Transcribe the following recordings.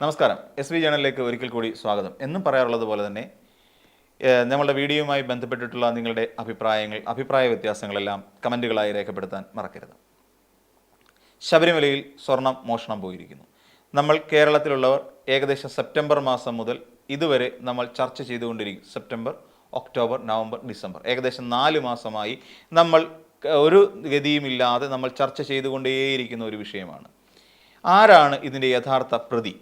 നമസ്കാരം. S V ജേണലിലേക്ക് ഒരിക്കൽ കൂടി സ്വാഗതം. എന്നും പറയാറുള്ളത് പോലെ തന്നെ നമ്മളുടെ വീഡിയോയുമായി ബന്ധപ്പെട്ടിട്ടുള്ള നിങ്ങളുടെ അഭിപ്രായ വ്യത്യാസങ്ങളെല്ലാം കമൻറ്റുകളായി രേഖപ്പെടുത്താൻ മറക്കരുത്. ശബരിമലയിൽ സ്വർണം മോഷണം പോയിരിക്കുന്നു. നമ്മൾ കേരളത്തിലുള്ളവർ ഏകദേശം സെപ്റ്റംബർ മാസം മുതൽ ഇതുവരെ നമ്മൾ ചർച്ച ചെയ്തുകൊണ്ടിരിക്കും. സെപ്റ്റംബർ, ഒക്ടോബർ, നവംബർ, ഡിസംബർ, ഏകദേശം 4 മാസമായി നമ്മൾ ഒരു ഗതിയുമില്ലാതെ നമ്മൾ ചർച്ച ചെയ്തുകൊണ്ടേയിരിക്കുന്ന ഒരു വിഷയമാണ്. ആരാണ് ഇതിൻ്റെ യഥാർത്ഥ പ്രതി?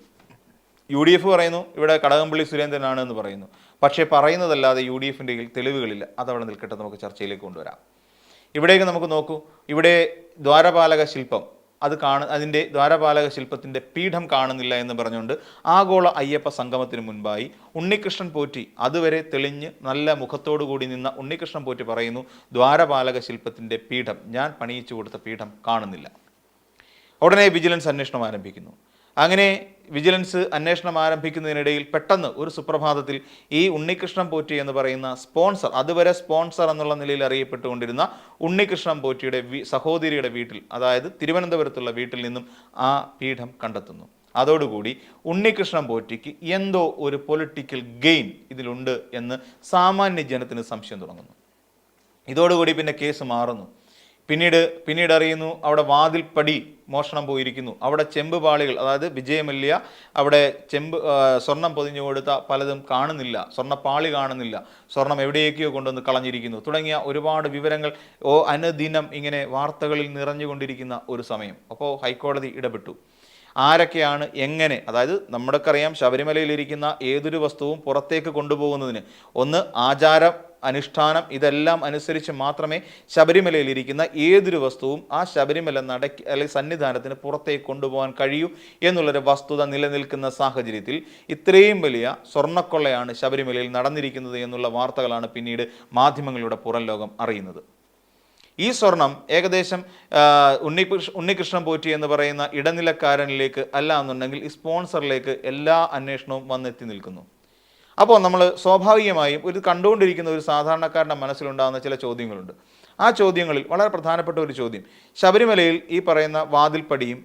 UDF പറയുന്നു ഇവിടെ കടകംപള്ളി സുരേന്ദ്രനാണ് എന്ന് പറയുന്നു. പക്ഷേ പറയുന്നതല്ലാതെ UDFൻ്റെ തെളിവുകളില്ല. അതവിടെ നിൽക്കട്ടെ, നമുക്ക് ചർച്ചയിലേക്ക് കൊണ്ടുവരാം. ഇവിടേക്ക് നമുക്ക് നോക്കൂ. ഇവിടെ ദ്വാരപാലക ശില്പം അതിൻ്റെ ദ്വാരപാലക ശില്പത്തിൻ്റെ പീഠം കാണുന്നില്ല എന്ന് പറഞ്ഞുകൊണ്ട് ആഗോള അയ്യപ്പ സംഗമത്തിന് മുൻപായി ഉണ്ണികൃഷ്ണൻ പോറ്റി, അതുവരെ തെളിഞ്ഞ് നല്ല മുഖത്തോടു കൂടി നിന്ന ഉണ്ണികൃഷ്ണൻ പോറ്റി പറയുന്നു, ദ്വാരപാലക ശില്പത്തിൻ്റെ പീഠം, ഞാൻ പണിയിച്ചു കൊടുത്ത പീഠം കാണുന്നില്ല. ഉടനെ വിജിലൻസ് അന്വേഷണം ആരംഭിക്കുന്നു. അങ്ങനെ വിജിലൻസ് അന്വേഷണം ആരംഭിക്കുന്നതിനിടയിൽ പെട്ടെന്ന് ഒരു സുപ്രഭാതത്തിൽ ഈ ഉണ്ണികൃഷ്ണൻ പോറ്റി എന്ന് പറയുന്ന സ്പോൺസർ, അതുവരെ സ്പോൺസർ എന്നുള്ള നിലയിൽ അറിയപ്പെട്ടുകൊണ്ടിരുന്ന ഉണ്ണികൃഷ്ണൻ പോറ്റിയുടെ സഹോദരിയുടെ വീട്ടിൽ, അതായത് തിരുവനന്തപുരത്തുള്ള വീട്ടിൽ നിന്നും ആ പീഠം കണ്ടെത്തുന്നു. അതോടുകൂടി ഉണ്ണികൃഷ്ണൻ പോറ്റിക്ക് എന്തോ ഒരു പൊളിറ്റിക്കൽ ഗെയിൻ ഇതിലുണ്ട് എന്ന് സാമാന്യ ജനത്തിന് സംശയം തുടങ്ങുന്നു. ഇതോടുകൂടി പിന്നെ കേസ് മാറുന്നു. പിന്നീട് അറിയുന്നു അവിടെ വാതിൽപ്പടി മോഷണം പോയിരിക്കുന്നു. അവിടെ ചെമ്പ് പാളികൾ, അതായത് വിജയമല്യ അവിടെ സ്വർണം പൊതിഞ്ഞു കൊടുത്ത പലതും കാണുന്നില്ല, സ്വർണ്ണപ്പാളി കാണുന്നില്ല, സ്വർണം എവിടേക്കോ കൊണ്ടുവന്ന് കളഞ്ഞിരിക്കുന്നു തുടങ്ങിയ ഒരുപാട് വിവരങ്ങൾ അനുദിനം ഇങ്ങനെ വാർത്തകളിൽ നിറഞ്ഞുകൊണ്ടിരിക്കുന്ന ഒരു സമയം. അപ്പോൾ ഹൈക്കോടതി ഇടപെട്ടു. ആരൊക്കെയാണ് എങ്ങനെ, അതായത് നമ്മുടെക്കറിയാം ശബരിമലയിലിരിക്കുന്ന ഏതൊരു വസ്തുവും പുറത്തേക്ക് കൊണ്ടുപോകുന്നതിന് ഒന്ന് ആചാരം, അനുഷ്ഠാനം, ഇതെല്ലാം അനുസരിച്ച് മാത്രമേ ശബരിമലയിലിരിക്കുന്ന ഏതൊരു വസ്തുവും ആ ശബരിമല നടക്ക് അല്ലെങ്കിൽ സന്നിധാനത്തിന് പുറത്തേക്ക് കൊണ്ടുപോകാൻ കഴിയൂ എന്നുള്ളൊരു വസ്തുത നിലനിൽക്കുന്ന സാഹചര്യത്തിൽ ഇത്രയും വലിയ സ്വർണ്ണക്കൊള്ളയാണ് ശബരിമലയിൽ നടന്നിരിക്കുന്നത് എന്നുള്ള വാർത്തകളാണ് പിന്നീട് മാധ്യമങ്ങളുടെ പുറം ലോകം അറിയുന്നത്. ഈ സ്വർണം ഏകദേശം ഉണ്ണികൃഷ്ണൻ പോറ്റി എന്ന് പറയുന്ന ഇടനിലക്കാരനിലേക്ക്, അല്ല എന്നുണ്ടെങ്കിൽ ഈ സ്പോൺസറിലേക്ക് എല്ലാ അന്വേഷണവും വന്നെത്തി നിൽക്കുന്നു. അപ്പോൾ നമ്മൾ സ്വാഭാവികമായും കണ്ടുകൊണ്ടിരിക്കുന്ന ഒരു സാധാരണക്കാരൻ്റെ മനസ്സിലുണ്ടാകുന്ന ചില ചോദ്യങ്ങളുണ്ട്. ആ ചോദ്യങ്ങളിൽ വളരെ പ്രധാനപ്പെട്ട ഒരു ചോദ്യം, ശബരിമലയിൽ ഈ പറയുന്ന വാതിൽപ്പടിയും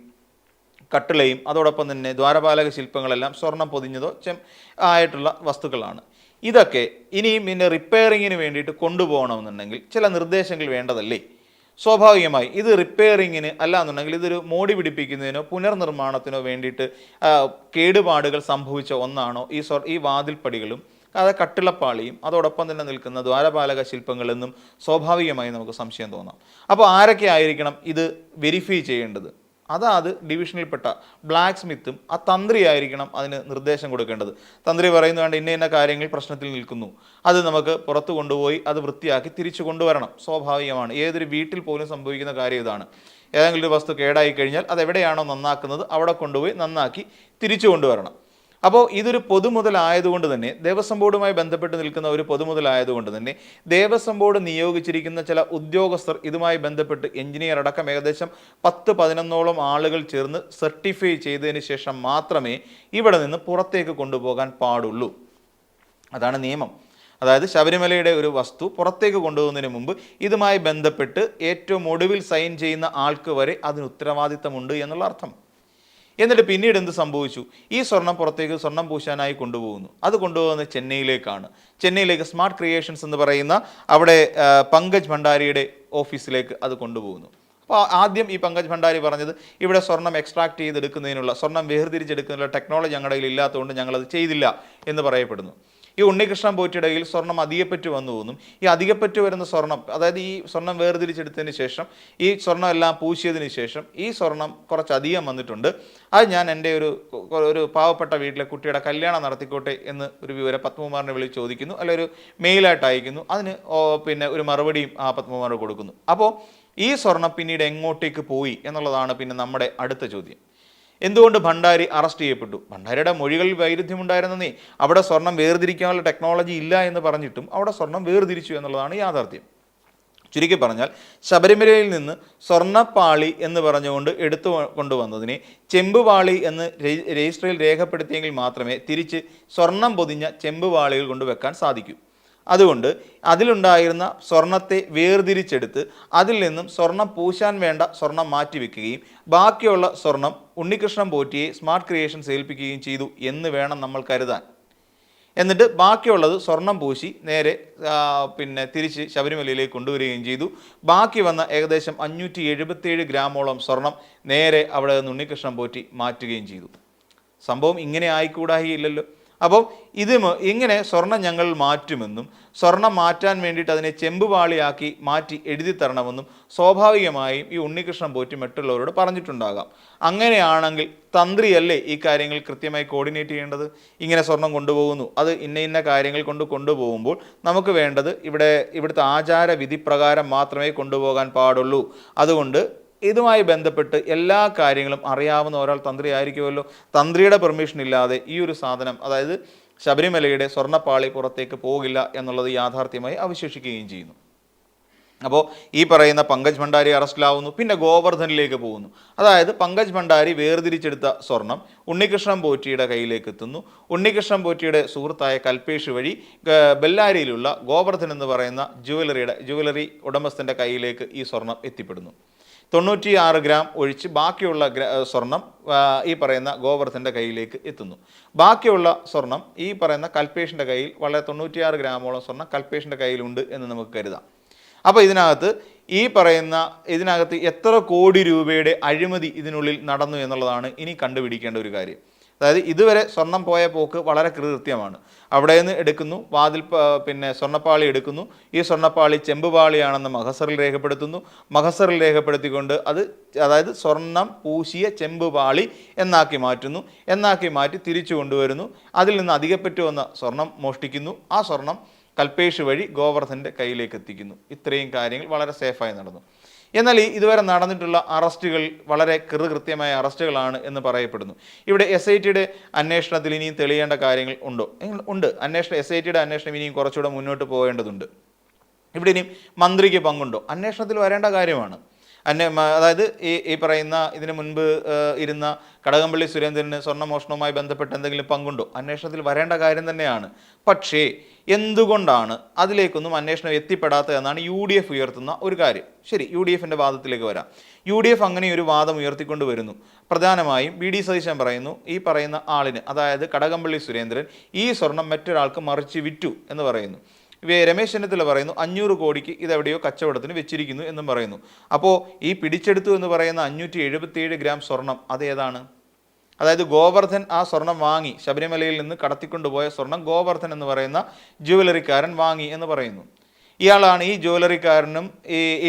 കട്ടിളയും അതോടൊപ്പം തന്നെ ദ്വാരപാലക ശില്പങ്ങളെല്ലാം സ്വർണം പൊതിഞ്ഞതോ ആയിട്ടുള്ള വസ്തുക്കളാണ്. ഇതൊക്കെ ഇനിയും പിന്നെ റിപ്പയറിങ്ങിന് വേണ്ടിയിട്ട് കൊണ്ടുപോകണമെന്നുണ്ടെങ്കിൽ ചില നിർദ്ദേശങ്ങൾ വേണ്ടതല്ലേ? സ്വാഭാവികമായി ഇത് റിപ്പയറിങ്ങിന് അല്ല എന്നുണ്ടെങ്കിൽ ഇതൊരു മോടി പിടിപ്പിക്കുന്നതിനോ പുനർനിർമ്മാണത്തിനോ വേണ്ടിയിട്ട് കേടുപാടുകൾ സംഭവിച്ച ഒന്നാണോ ഈ വാതിൽപ്പടികളും അതായത് കട്ടിളപ്പാളിയും അതോടൊപ്പം തന്നെ നിൽക്കുന്ന ദ്വാരപാലക ശില്പങ്ങളെന്നും സ്വാഭാവികമായി നമുക്ക് സംശയം തോന്നാം. അപ്പോൾ ആരൊക്കെ ആയിരിക്കണം ഇത് വെരിഫൈ ചെയ്യേണ്ടത്? അതാത് ഡിവിഷനിൽപ്പെട്ട ബ്ലാക്ക് സ്മിത്തും ആ തന്ത്രിയായിരിക്കണം അതിന് നിർദ്ദേശം കൊടുക്കേണ്ടത്. തന്ത്രി പറയുന്നതുകൊണ്ട് ഇന്ന കാര്യങ്ങൾ പ്രശ്നത്തിൽ നിൽക്കുന്നു, അത് നമുക്ക് പുറത്തു കൊണ്ടുപോയി അത് വൃത്തിയാക്കി തിരിച്ചു കൊണ്ടുവരണം. സ്വാഭാവികമാണ്, ഏതൊരു വീട്ടിൽ പോലും സംഭവിക്കുന്ന കാര്യം ഇതാണ്. ഏതെങ്കിലും ഒരു വസ്തു കേടായി കഴിഞ്ഞാൽ അതെവിടെയാണോ നന്നാക്കുന്നത് അവിടെ കൊണ്ടുപോയി നന്നാക്കി തിരിച്ചു കൊണ്ടുവരണം. അപ്പോൾ ഇതൊരു പൊതുമുതലായതുകൊണ്ട് തന്നെ, ദേവസ്വം ബോർഡുമായി ബന്ധപ്പെട്ട് നിൽക്കുന്ന ഒരു പൊതുമുതലായതുകൊണ്ട് തന്നെ ദേവസ്വം ബോർഡ് നിയോഗിച്ചിരിക്കുന്ന ചില ഉദ്യോഗസ്ഥർ ഇതുമായി ബന്ധപ്പെട്ട് എഞ്ചിനീയർ അടക്കം ഏകദേശം 10-11ഓളം ആളുകൾ ചേർന്ന് സർട്ടിഫൈ ചെയ്തതിന് ശേഷം മാത്രമേ ഇവിടെ നിന്ന് പുറത്തേക്ക് കൊണ്ടുപോകാൻ പാടുള്ളൂ. അതാണ് നിയമം. അതായത് ശബരിമലയുടെ ഒരു വസ്തു പുറത്തേക്ക് കൊണ്ടുപോകുന്നതിന് മുമ്പ് ഇതുമായി ബന്ധപ്പെട്ട് ഏറ്റവും ഒടുവിൽ സൈൻ ചെയ്യുന്ന ആൾക്ക് വരെ അതിന് ഉത്തരവാദിത്തമുണ്ട് എന്നുള്ള അർത്ഥം. എന്നിട്ട് പിന്നീട് എന്ത് സംഭവിച്ചു? ഈ സ്വർണം പുറത്തേക്ക് സ്വർണം പൂശാനായി കൊണ്ടുപോകുന്നു. അത് കൊണ്ടുപോകുന്നത് ചെന്നൈയിലേക്ക് സ്മാർട്ട് ക്രിയേഷൻസ് എന്ന് പറയുന്ന അവിടെ പങ്കജ് ഭണ്ഡാരിയുടെ ഓഫീസിലേക്ക് അത് കൊണ്ടുപോകുന്നു. അപ്പോൾ ആദ്യം ഈ പങ്കജ് ഭണ്ഡാരി പറഞ്ഞത് ഇവിടെ സ്വർണം എക്സ്ട്രാക്ട് ചെയ്തെടുക്കുന്നതിനുള്ള, സ്വർണം വേർതിരിച്ചെടുക്കുന്നതിനുള്ള ടെക്നോളജി ഞങ്ങളുടെ കയ്യിൽ ഇല്ലാത്തതുകൊണ്ട് ഞങ്ങളത് ചെയ്തില്ല എന്ന് പറയപ്പെടുന്നു. ഈ ഉണ്ണികൃഷ്ണൻ പോറ്റിയുടെ കയ്യിൽ സ്വർണം അധികപ്പറ്റ് വന്നു പോകുന്നു. ഈ അധികപ്പറ്റ് വരുന്ന സ്വർണം, അതായത് ഈ സ്വർണം വേർതിരിച്ചെടുത്തതിന് ശേഷം ഈ സ്വർണം എല്ലാം പൂശിയതിന് ശേഷം ഈ സ്വർണം കുറച്ചധികം വന്നിട്ടുണ്ട്, അത് ഞാൻ എൻ്റെ ഒരു പാവപ്പെട്ട വീട്ടിലെ കുട്ടിയുടെ കല്യാണം നടത്തിക്കോട്ടെ എന്ന് ഒരു വിവരം പത്മകുമാറിനെ വിളിച്ച് ചോദിക്കുന്നു, അല്ലെ ഒരു മെയിലായിട്ട് അയക്കുന്നു. അതിന് പിന്നെ ഒരു മറുപടിയും ആ പത്മകുമാർ കൊടുക്കുന്നു. അപ്പോൾ ഈ സ്വർണം പിന്നീട് എങ്ങോട്ടേക്ക് പോയി എന്നുള്ളതാണ് പിന്നെ നമ്മുടെ അടുത്ത ചോദ്യം. എന്തുകൊണ്ട് ഭണ്ഡാരി അറസ്റ്റ് ചെയ്യപ്പെട്ടു? ഭണ്ഡാരിയുടെ മൊഴികളിൽ വൈരുദ്ധ്യമുണ്ടായിരുന്നേ. അവിടെ സ്വർണം വേർതിരിക്കാനുള്ള ടെക്നോളജി ഇല്ല എന്ന് പറഞ്ഞിട്ടും അവിടെ സ്വർണം വേർതിരിച്ചു എന്നുള്ളതാണ് യാഥാർത്ഥ്യം. ചുരുക്കി പറഞ്ഞാൽ ശബരിമലയിൽ നിന്ന് സ്വർണ്ണപ്പാളി എന്ന് പറഞ്ഞുകൊണ്ട് എടുത്തു കൊണ്ടുവന്നതിനെ ചെമ്പുപാളി എന്ന് രജിസ്റ്ററിൽ രേഖപ്പെടുത്തിയെങ്കിൽ മാത്രമേ തിരിച്ച് സ്വർണം പൊതിഞ്ഞ ചെമ്പുപാളികൾ കൊണ്ടുവെക്കാൻ സാധിക്കൂ. അതുകൊണ്ട് അതിലുണ്ടായിരുന്ന സ്വർണത്തെ വേർതിരിച്ചെടുത്ത് അതിൽ നിന്നും സ്വർണം പൂശാൻ വേണ്ട സ്വർണം മാറ്റിവെക്കുകയും ബാക്കിയുള്ള സ്വർണം ഉണ്ണികൃഷ്ണൻ പോറ്റിയെ സ്മാർട്ട് ക്രിയേഷൻസ് ഏൽപ്പിക്കുകയും ചെയ്തു എന്ന് വേണം നമ്മൾ കരുതാൻ. എന്നിട്ട് ബാക്കിയുള്ളത് സ്വർണം പൂശി നേരെ തിരിച്ച് ശബരിമലയിലേക്ക് കൊണ്ടുവരികയും ചെയ്തു. ബാക്കി വന്ന ഏകദേശം 577 ഗ്രാമോളം സ്വർണം നേരെ അവിടെ നിന്ന് ഉണ്ണികൃഷ്ണൻ പോറ്റി മാറ്റുകയും ചെയ്തു. സംഭവം ഇങ്ങനെ ആയിക്കൂടായില്ലല്ലോ. അപ്പോൾ ഇങ്ങനെ സ്വർണം ഞങ്ങൾ മാറ്റുമെന്നും സ്വർണം മാറ്റാൻ വേണ്ടിയിട്ട് അതിനെ ചെമ്പുപാളിയാക്കി മാറ്റി എഴുതി തരണമെന്നും സ്വാഭാവികമായും ഈ ഉണ്ണികൃഷ്ണൻ പോറ്റി മറ്റുള്ളവരോട് പറഞ്ഞിട്ടുണ്ടാകാം. അങ്ങനെയാണെങ്കിൽ തന്ത്രിയല്ലേ ഈ കാര്യങ്ങൾ കൃത്യമായി കോർഡിനേറ്റ് ചെയ്യേണ്ടത്? ഇങ്ങനെ സ്വർണം കൊണ്ടുപോകുന്നു, അത് ഇന്ന കാര്യങ്ങൾ കൊണ്ടുപോകുമ്പോൾ നമുക്ക് വേണ്ടത് ഇവിടുത്തെ ആചാര വിധി പ്രകാരം മാത്രമേ കൊണ്ടുപോകാൻ പാടുള്ളൂ. അതുകൊണ്ട് ഇതുമായി ബന്ധപ്പെട്ട് എല്ലാ കാര്യങ്ങളും അറിയാവുന്ന ഒരാൾ തന്ത്രി ആയിരിക്കുമല്ലോ. തന്ത്രിയുടെ പെർമിഷൻ ഇല്ലാതെ ഈ ഒരു സാധനം, അതായത് ശബരിമലയുടെ സ്വർണ്ണപ്പാളി പുറത്തേക്ക് പോകില്ല എന്നുള്ളത് യാഥാർത്ഥ്യമായി അവശേഷിക്കുകയും ചെയ്യുന്നു. അപ്പോൾ ഈ പറയുന്ന പങ്കജ് ഭണ്ഡാരി അറസ്റ്റിലാവുന്നു. പിന്നെ ഗോവർദ്ധനിലേക്ക് പോകുന്നു. അതായത് പങ്കജ് ഭണ്ഡാരി വേർതിരിച്ചെടുത്ത സ്വർണം ഉണ്ണികൃഷ്ണൻ പോറ്റിയുടെ കയ്യിലേക്ക് എത്തുന്നു. ഉണ്ണികൃഷ്ണൻ പോറ്റിയുടെ സുഹൃത്തായ കൽപേഷ് വഴി ബെല്ലാരിയിലുള്ള ഗോവർദ്ധൻ എന്ന് പറയുന്ന ജുവലറി ഉടമസ്ഥൻ്റെ കയ്യിലേക്ക് ഈ സ്വർണം എത്തിപ്പെടുന്നു. 96 ഗ്രാം ഒഴിച്ച് ബാക്കിയുള്ള സ്വർണം ഈ പറയുന്ന ഗോവർദ്ധൻ്റെ കയ്യിലേക്ക് എത്തുന്നു. ബാക്കിയുള്ള സ്വർണം ഈ പറയുന്ന കൽപേഷിൻ്റെ കയ്യിൽ 96 ഗ്രാമോളം സ്വർണം കൽപേഷിൻ്റെ കയ്യിലുണ്ട് എന്ന് നമുക്ക് കരുതാം. അപ്പോൾ ഇതിനകത്ത് എത്ര കോടി രൂപയുടെ അഴിമതി ഇതിനുള്ളിൽ നടന്നു എന്നുള്ളതാണ് ഇനി കണ്ടുപിടിക്കേണ്ട ഒരു കാര്യം. അതായത് ഇതുവരെ സ്വർണം പോയ പോക്ക് വളരെ കൃത്യമാണ്. അവിടെ നിന്ന് എടുക്കുന്നു, സ്വർണ്ണപ്പാളി എടുക്കുന്നു. ഈ സ്വർണ്ണപ്പാളി ചെമ്പുപാളിയാണെന്ന് മഹസറിൽ രേഖപ്പെടുത്തുന്നു. മഹസറിൽ രേഖപ്പെടുത്തിക്കൊണ്ട് അതായത് സ്വർണം പൂശിയ ചെമ്പുപാളി എന്നാക്കി മാറ്റി തിരിച്ചു കൊണ്ടുവരുന്നു. അതിൽ നിന്ന് അധികപ്പറ്റു വന്ന സ്വർണം മോഷ്ടിക്കുന്നു. ആ സ്വർണം കൽപേഷ് വഴി ഗോവർദ്ധൻ്റെ കയ്യിലേക്ക് എത്തിക്കുന്നു. ഇത്രയും കാര്യങ്ങൾ വളരെ സേഫായി നടന്നു. എന്നാൽ ഇതുവരെ നടന്നിട്ടുള്ള അറസ്റ്റുകൾ വളരെ കൃത്യമായ അറസ്റ്റുകളാണ് എന്ന് പറയപ്പെടുന്നു. ഇവിടെ SITയുടെ അന്വേഷണത്തിൽ ഇനിയും തെളിയേണ്ട കാര്യങ്ങൾ ഉണ്ട്. SITയുടെ അന്വേഷണം ഇനിയും കുറച്ചുകൂടെ മുന്നോട്ട് പോകേണ്ടതുണ്ട്. ഇവിടെ ഇനിയും മന്ത്രിക്ക് പങ്കുണ്ടോ? അന്വേഷണത്തിൽ വരേണ്ട കാര്യമാണ്. അതായത് ഈ പറയുന്ന ഇതിനു മുൻപ് ഇരുന്ന കടകംപള്ളി സുരേന്ദ്രന് സ്വർണ്ണമോഷണവുമായി ബന്ധപ്പെട്ട് എന്തെങ്കിലും പങ്കുണ്ടോ? അന്വേഷണത്തിൽ വരേണ്ട കാര്യം തന്നെയാണ്. പക്ഷേ എന്തുകൊണ്ടാണ് അതിലേക്കൊന്നും അന്വേഷണം എത്തിപ്പെടാത്തത് എന്നാണ് UDF ഉയർത്തുന്ന ഒരു കാര്യം. ശരി, UDFൻ്റെ വാദത്തിലേക്ക് വരാം. UDF അങ്ങനെ ഒരു വാദം ഉയർത്തിക്കൊണ്ട് വരുന്നു. പ്രധാനമായും VD സതീശൻ പറയുന്നു, ഈ പറയുന്ന ആളിന്, അതായത് കടകംപള്ളി സുരേന്ദ്രൻ ഈ സ്വർണം മറ്റൊരാൾക്ക് മറിച്ച് വിറ്റു എന്ന് പറയുന്നു. രമേശ് ചെന്നിത്തല പറയുന്നു 500 കോടിക്ക് ഇതെവിടെയോ കച്ചവടത്തിന് വെച്ചിരിക്കുന്നു എന്നും പറയുന്നു. അപ്പോൾ ഈ പിടിച്ചെടുത്തു എന്ന് പറയുന്ന 577 ഗ്രാം സ്വർണം അതേതാണ്? അതായത് ഗോവർദ്ധൻ ആ സ്വർണം വാങ്ങി, ശബരിമലയിൽ നിന്ന് കടത്തിക്കൊണ്ടുപോയ സ്വർണം ഗോവർദ്ധൻ എന്ന് പറയുന്ന ജുവലറിക്കാരൻ വാങ്ങി എന്ന് പറയുന്നു. ഇയാളാണ് ഈ ജുവലറിക്കാരനും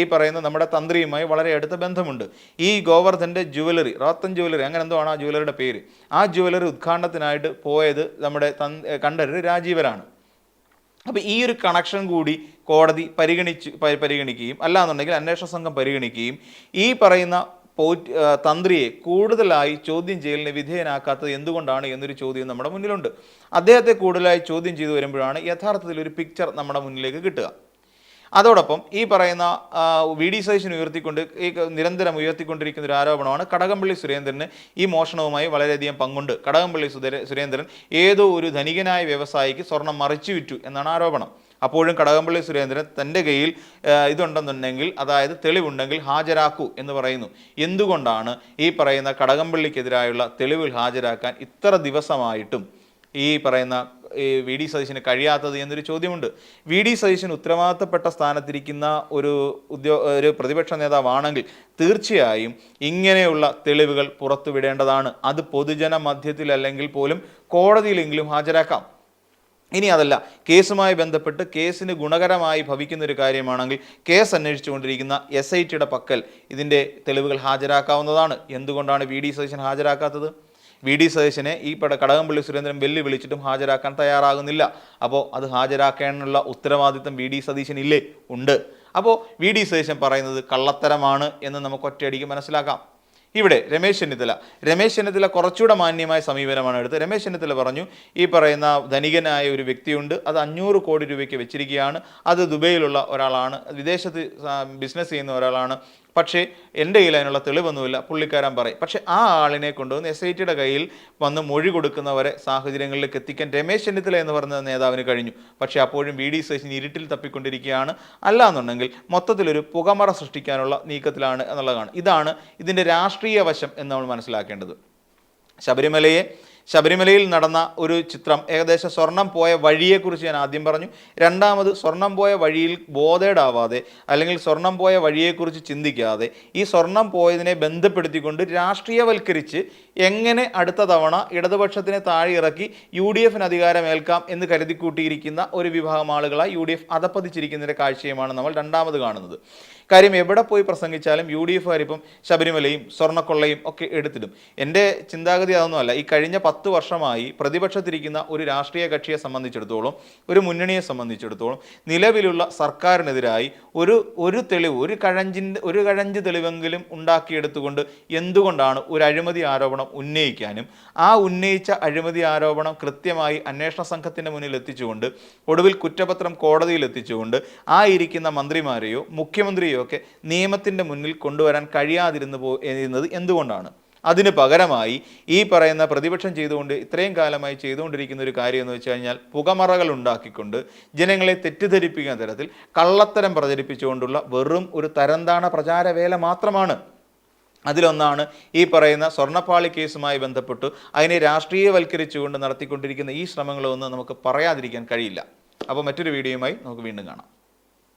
ഈ പറയുന്ന നമ്മുടെ തന്ത്രിയുമായി വളരെ അടുത്ത ബന്ധമുണ്ട്. ഈ ഗോവർദ്ധൻ്റെ ജുവലറി, റത്തൻ ജുവലറി അങ്ങനെ എന്തോ ആണ് ആ ജുവലറിയുടെ പേര്. ആ ജുവലറി ഉദ്ഘാടനത്തിനായിട്ട് പോയത് നമ്മുടെ കണ്ഠരര് രാജീവരാണ്. അപ്പോൾ ഈ ഒരു കണക്ഷൻ കൂടി കോടതി പരിഗണിക്കുകയും അല്ലാന്നുണ്ടെങ്കിൽ അന്വേഷണ സംഘം പരിഗണിക്കുകയും ഈ പറയുന്ന തന്ത്രിയെ കൂടുതലായി ചോദ്യം ചെയ്യലിന് വിധേയനാക്കാത്തത് എന്തുകൊണ്ടാണ് എന്നൊരു ചോദ്യം നമ്മുടെ മുന്നിലുണ്ട്. അദ്ദേഹത്തെ കൂടുതലായി ചോദ്യം ചെയ്തു വരുമ്പോഴാണ് യഥാർത്ഥത്തിൽ ഒരു പിക്ചർ നമ്മുടെ മുന്നിലേക്ക് കിട്ടുക. അതോടൊപ്പം ഈ പറയുന്ന VD സതീശൻ നിരന്തരം ഉയർത്തിക്കൊണ്ടിരിക്കുന്ന ഒരു ആരോപണമാണ് കടകംപള്ളി സുരേന്ദ്രന് ഈ മോഷണവുമായി വളരെയധികം പങ്കുണ്ട്. കടകംപള്ളി സുരേന്ദ്രൻ ഏതോ ഒരു ധനികനായ വ്യവസായിക്ക് സ്വർണം മറിച്ചു വിറ്റു എന്നാണ് ആരോപണം. അപ്പോഴും കടകംപള്ളി സുരേന്ദ്രൻ തൻ്റെ കയ്യിൽ ഇതുണ്ടെന്നുണ്ടെങ്കിൽ, അതായത് തെളിവുണ്ടെങ്കിൽ ഹാജരാക്കൂ എന്ന് പറയുന്നു. എന്തുകൊണ്ടാണ് ഈ പറയുന്ന കടകംപള്ളിക്കെതിരായുള്ള തെളിവുകൾ ഹാജരാക്കാൻ ഇത്ര ദിവസമായിട്ടും ഈ പറയുന്ന VD സതീശന് കഴിയാത്തത് എന്നൊരു ചോദ്യമുണ്ട്. VD സതീശൻ ഉത്തരവാദിത്തപ്പെട്ട സ്ഥാനത്തിരിക്കുന്ന ഒരു പ്രതിപക്ഷ നേതാവാണെങ്കിൽ തീർച്ചയായും ഇങ്ങനെയുള്ള തെളിവുകൾ പുറത്തുവിടേണ്ടതാണ്. അത് പൊതുജന മധ്യത്തിലല്ലെങ്കിൽ പോലും കോടതിയിലെങ്കിലും ഹാജരാക്കാം. ഇനി അതല്ല, കേസുമായി ബന്ധപ്പെട്ട് കേസിന് ഗുണകരമായി ഭവിക്കുന്ന ഒരു കാര്യമാണെങ്കിൽ കേസ് അന്വേഷിച്ചുകൊണ്ടിരിക്കുന്ന SITയുടെ പക്കൽ ഇതിൻ്റെ തെളിവുകൾ ഹാജരാക്കാവുന്നതാണ്. എന്തുകൊണ്ടാണ് VD സതീശൻ ഹാജരാക്കാത്തത്? VD സതീശനെ ഈ കടകംപള്ളി സുരേന്ദ്രൻ വെല്ലുവിളിച്ചിട്ടും ഹാജരാക്കാൻ തയ്യാറാകുന്നില്ല. അപ്പോൾ അത് ഹാജരാക്കാനുള്ള ഉത്തരവാദിത്തം VD സതീശൻ ഇല്ലേ? ഉണ്ട്. അപ്പോൾ VD സതീശൻ പറയുന്നത് കള്ളത്തരമാണ് എന്ന് നമുക്ക് ഒറ്റയടിക്ക് മനസ്സിലാക്കാം. ഇവിടെ രമേശ് ചെന്നിത്തല കുറച്ചുകൂടെ മാന്യമായ സമീപനമാണ് എടുത്തത്. രമേശ് ചെന്നിത്തല പറഞ്ഞു, ഈ പറയുന്ന ധനികനായ ഒരു വ്യക്തിയുണ്ട്, അത് 500 കോടി രൂപയ്ക്ക് വെച്ചിരിക്കുകയാണ്, അത് ദുബൈയിലുള്ള ഒരാളാണ്, വിദേശത്ത് ബിസിനസ് ചെയ്യുന്ന ഒരാളാണ്, പക്ഷേ എൻ്റെ കയ്യിൽ അതിനുള്ള തെളിവൊന്നുമില്ല, പുള്ളിക്കാരൻ പറയും. പക്ഷേ ആ ആളിനെ കൊണ്ടുവന്ന് SITയുടെ കയ്യിൽ വന്ന് മൊഴി കൊടുക്കുന്നവരെ സാഹചര്യങ്ങളിലേക്ക് എത്തിക്കാൻ രമേശ് ചെന്നിത്തല എന്ന് പറയുന്ന നേതാവിന് കഴിഞ്ഞു. പക്ഷേ അപ്പോഴും VD സതീശൻ ഇരുട്ടിൽ തപ്പിക്കൊണ്ടിരിക്കുകയാണ്. അല്ലാന്നുണ്ടെങ്കിൽ മൊത്തത്തിലൊരു പുകമറ സൃഷ്ടിക്കാനുള്ള നീക്കത്തിലാണ് എന്നുള്ളതാണ്. ഇതാണ് ഇതിൻ്റെ രാഷ്ട്രീയ വശം എന്ന് നമ്മൾ മനസ്സിലാക്കേണ്ടത്. ശബരിമലയിൽ നടന്ന ഒരു ചിത്രം, ഏകദേശം സ്വർണം പോയ വഴിയെക്കുറിച്ച് ഞാൻ ആദ്യം പറഞ്ഞു. രണ്ടാമത്, സ്വർണം പോയ വഴിയിൽ ബോധേഡാവാതെ അല്ലെങ്കിൽ സ്വർണം പോയ വഴിയെക്കുറിച്ച് ചിന്തിക്കാതെ ഈ സ്വർണം പോയതിനെ ബന്ധപ്പെടുത്തിക്കൊണ്ട് രാഷ്ട്രീയവൽക്കരിച്ച് എങ്ങനെ അടുത്ത തവണ ഇടതുപക്ഷത്തിനെ താഴെ ഇറക്കി UDFന് അധികാരമേൽക്കാം എന്ന് കരുതിക്കൂട്ടിയിരിക്കുന്ന ഒരു വിഭാഗം ആളുകളായി UDF അധപ്പതിച്ചിരിക്കുന്നതിൻ്റെ കാഴ്ചയുമാണ് നമ്മൾ രണ്ടാമത് കാണുന്നത്. കാര്യം എവിടെ പോയി പ്രസംഗിച്ചാലും UDFകാർ ഇപ്പം ശബരിമലയും സ്വർണ്ണക്കൊള്ളയും ഒക്കെ എടുത്തിടും. എൻ്റെ ചിന്താഗതി അതൊന്നുമല്ല. ഈ കഴിഞ്ഞ 10 വർഷമായി പ്രതിപക്ഷത്തിരിക്കുന്ന ഒരു രാഷ്ട്രീയ കക്ഷിയെ സംബന്ധിച്ചിടത്തോളം, ഒരു മുന്നണിയെ സംബന്ധിച്ചിടത്തോളം നിലവിലുള്ള സർക്കാരിനെതിരായി ഒരു തെളിവ്, ഒരു കഴഞ്ച് തെളിവെങ്കിലും ഉണ്ടാക്കിയെടുത്തുകൊണ്ട് എന്തുകൊണ്ടാണ് ഒരു അഴിമതി ആരോപണം ഉന്നയിക്കാനും ആ ഉന്നയിച്ച അഴിമതി ആരോപണം കൃത്യമായി അന്വേഷണ സംഘത്തിൻ്റെ മുന്നിൽ എത്തിച്ചുകൊണ്ട് ഒടുവിൽ കുറ്റപത്രം കോടതിയിൽ എത്തിച്ചുകൊണ്ട് ആ ഇരിക്കുന്ന മന്ത്രിമാരെയോ മുഖ്യമന്ത്രിയോ ഒക്കെ നിയമത്തിൻ്റെ മുന്നിൽ കൊണ്ടുവരാൻ കഴിയാതിരുന്നത് എന്തുകൊണ്ടാണ്? അതിന് പകരമായി ഈ പറയുന്ന പ്രതിപക്ഷം ഇത്രയും കാലമായി ചെയ്തുകൊണ്ടിരിക്കുന്ന ഒരു കാര്യം എന്ന് വെച്ച് കഴിഞ്ഞാൽ പുകമറകൾ ഉണ്ടാക്കിക്കൊണ്ട് ജനങ്ങളെ തെറ്റിദ്ധരിപ്പിക്കുന്ന തരത്തിൽ കള്ളത്തരം പ്രചരിപ്പിച്ചുകൊണ്ടുള്ള വെറും ഒരു തരംതാണ പ്രചാരവേല മാത്രമാണ്. അതിലൊന്നാണ് ഈ പറയുന്ന സ്വർണ്ണപ്പാളി കേസുമായി ബന്ധപ്പെട്ടു അതിനെ രാഷ്ട്രീയവൽക്കരിച്ചുകൊണ്ട് നടത്തിക്കൊണ്ടിരിക്കുന്ന ഈ ശ്രമങ്ങളൊന്നും നമുക്ക് പറയാതിരിക്കാൻ കഴിയില്ല. അപ്പോൾ മറ്റൊരു വീഡിയോയുമായി നമുക്ക് വീണ്ടും കാണാം.